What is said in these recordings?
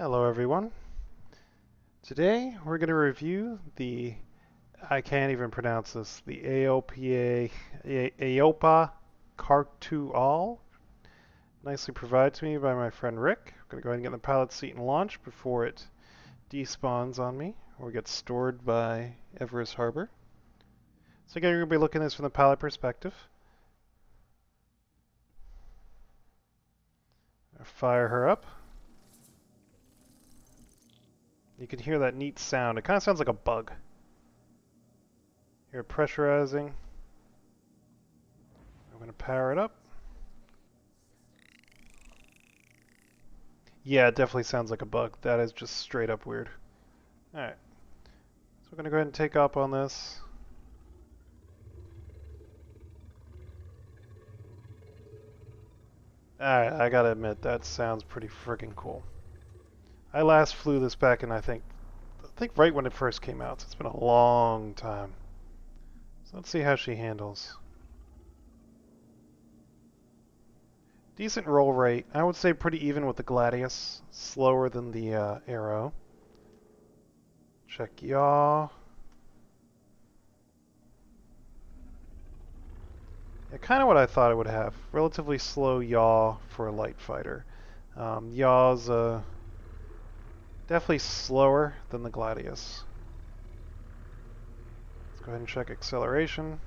Hello everyone. Today we're going to review I can't even pronounce this, the Aopoa Khartu-AL, nicely provided to me by my friend Rick. I'm going to go ahead and get in the pilot seat and launch before it despawns on me or gets stored by Everest Harbor. So again, we're going to be looking at this from the pilot perspective. I'll fire her up. You can hear that neat sound. It kind of sounds like a bug. Hear it pressurizing. I'm going to power it up. Yeah, it definitely sounds like a bug. That is just straight up weird. Alright. So we're going to go ahead and take off on this. Alright, I gotta admit, that sounds pretty freaking cool. I last flew this back in, I think right when it first came out. So it's been a long time. So let's see how she handles. Decent roll rate. I would say pretty even with the Gladius. Slower than the Aero. Check yaw. Yeah, kind of what I thought it would have. Relatively slow yaw for a light fighter. Yaw's definitely slower than the Gladius. Let's go ahead and check acceleration.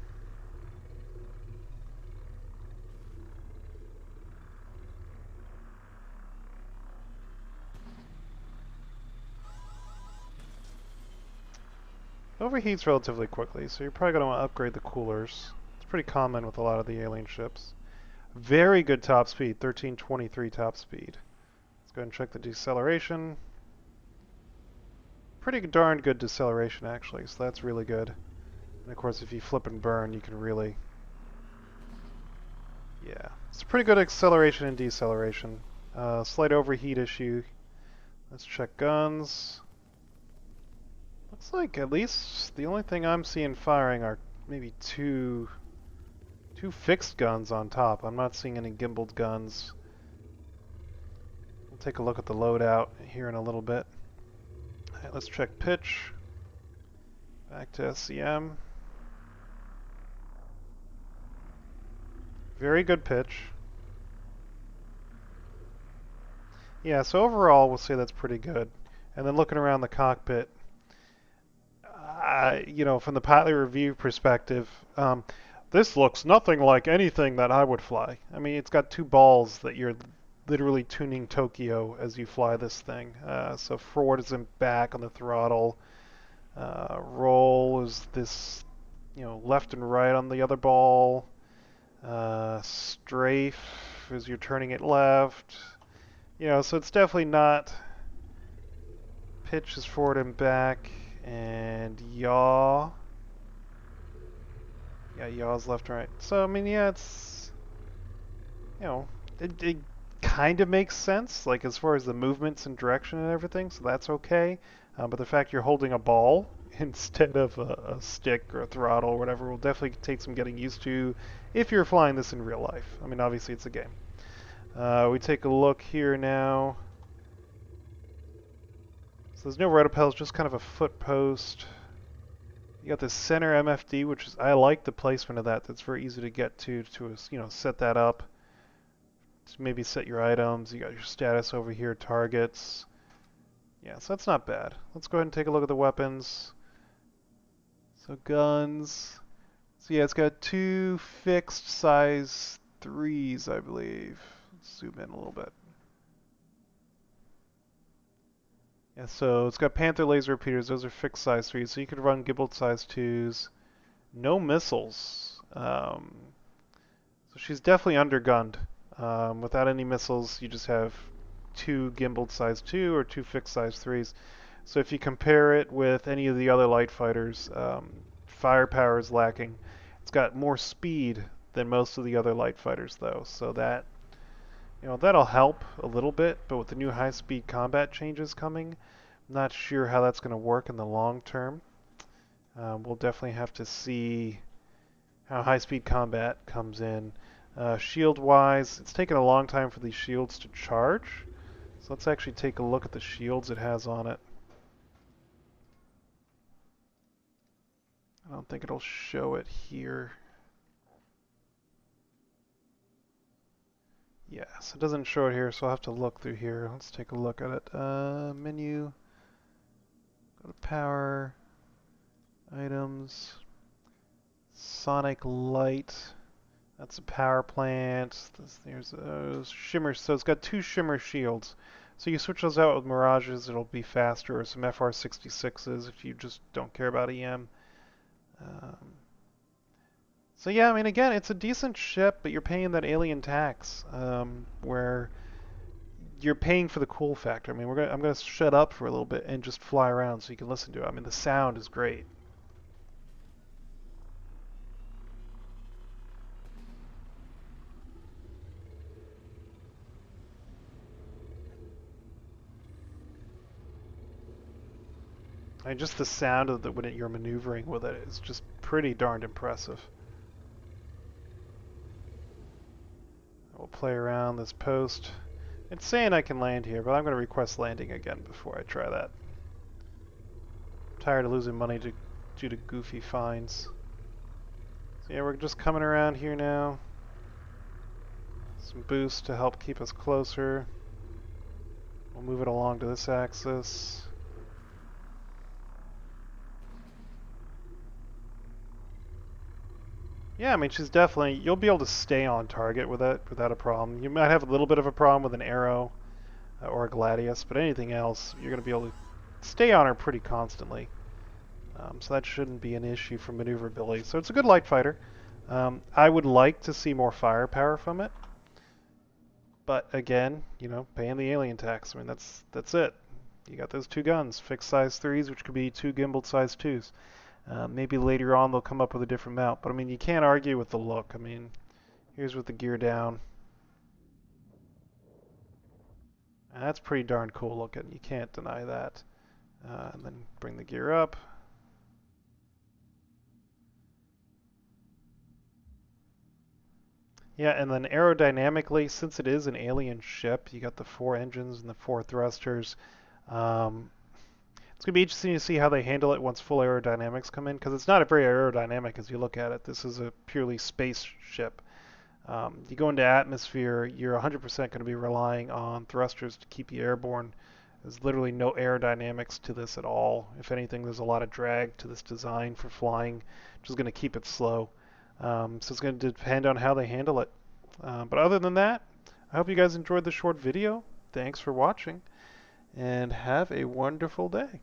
Overheats relatively quickly, so you're probably going to want to upgrade the coolers. It's pretty common with a lot of the alien ships. Very good top speed, 1323 top speed. Let's go ahead and check the deceleration. Pretty darn good deceleration actually, so that's really good. And of course if you flip and burn, you can really... Yeah, it's a pretty good acceleration and deceleration. Slight overheat issue. Let's check guns. Looks like at least the only thing I'm seeing firing are maybe two fixed guns on top. I'm not seeing any gimbaled guns. We'll take a look at the loadout here in a little bit. All right, let's check pitch. Back to SCM. Very good pitch. Yeah, so overall we'll say that's pretty good. And then looking around the cockpit, you know, from the pilot review perspective, this looks nothing like anything that I would fly. I mean, it's got two balls that you're literally tuning Tokyo as you fly this thing. So forward is in back on the throttle. Roll is this, you know, left and right on the other ball. Strafe as you're turning it left. You know, so it's definitely not. Pitch is forward and back. And yaw. Yeah, yaw's left and right. So, I mean, yeah, it's, you know, it kind of makes sense, like as far as the movements and direction and everything, so that's okay. But the fact you're holding a ball instead of a stick or a throttle or whatever will definitely take some getting used to if you're flying this in real life. I mean, obviously it's a game. We take a look here now. So there's no rotopels, just kind of a foot post. You got the center MFD, which is, I like the placement of that. That's very easy to get to you know, set that up. To maybe set your items. You got your status over here, targets. Yeah, so that's not bad. Let's go ahead and take a look at the weapons. So guns. So yeah, it's got two fixed size 3s, I believe. Let's zoom in a little bit. Yeah, so it's got Panther laser repeaters. Those are fixed size 3s, so you could run gimbaled size 2s. No missiles. So she's definitely undergunned. Without any missiles, you just have two gimbaled size 2 or two fixed size 3s. So if you compare it with any of the other light fighters, firepower is lacking. It's got more speed than most of the other light fighters, though. So that, you know, that'll help a little bit. But with the new high-speed combat changes coming, I'm not sure how that's going to work in the long term. We'll definitely have to see how high-speed combat comes in. Shield-wise, it's taken a long time for these shields to charge. So let's actually take a look at the shields it has on it. I don't think it'll show it here. Yes, it doesn't show it here, so I'll have to look through here. Let's take a look at it. Menu, go to power, items, sonic light. That's a power plant. There's those shimmer. So it's got 2 shimmer shields. So you switch those out with Mirages, it'll be faster, or some FR66s if you just don't care about EM. So yeah, I mean, again, it's a decent ship, but you're paying that alien tax, where you're paying for the cool factor. I mean, I'm gonna shut up for a little bit and just fly around so you can listen to it. I mean, the sound is great. I mean, just the sound of when you're maneuvering with it is just pretty darned impressive. We'll play around this post. It's saying I can land here, but I'm going to request landing again before I try that. I'm tired of losing money due to goofy fines. So yeah, we're just coming around here now. Some boosts to help keep us closer. We'll move it along to this axis. Yeah, I mean, she's definitely, you'll be able to stay on target with it without a problem. You might have a little bit of a problem with an arrow or a gladius, but anything else, you're going to be able to stay on her pretty constantly. So that shouldn't be an issue for maneuverability. So it's a good light fighter. I would like to see more firepower from it. But again, you know, paying the alien tax, I mean, that's it. You got those 2 guns, fixed size 3s, which could be 2 gimbal size 2s. Maybe later on they'll come up with a different mount, but I mean, you can't argue with the look. I mean, here's with the gear down. And that's pretty darn cool looking. You can't deny that. And then bring the gear up. Yeah, and then aerodynamically, since it is an alien ship, you got the 4 engines and the 4 thrusters. It's going to be interesting to see how they handle it once full aerodynamics come in, because it's not a very aerodynamic as you look at it. This is a purely space ship. You go into atmosphere, you're 100% going to be relying on thrusters to keep you airborne. There's literally no aerodynamics to this at all. If anything, there's a lot of drag to this design for flying, which is going to keep it slow. So it's going to depend on how they handle it. But other than that, I hope you guys enjoyed the short video. Thanks for watching, and have a wonderful day.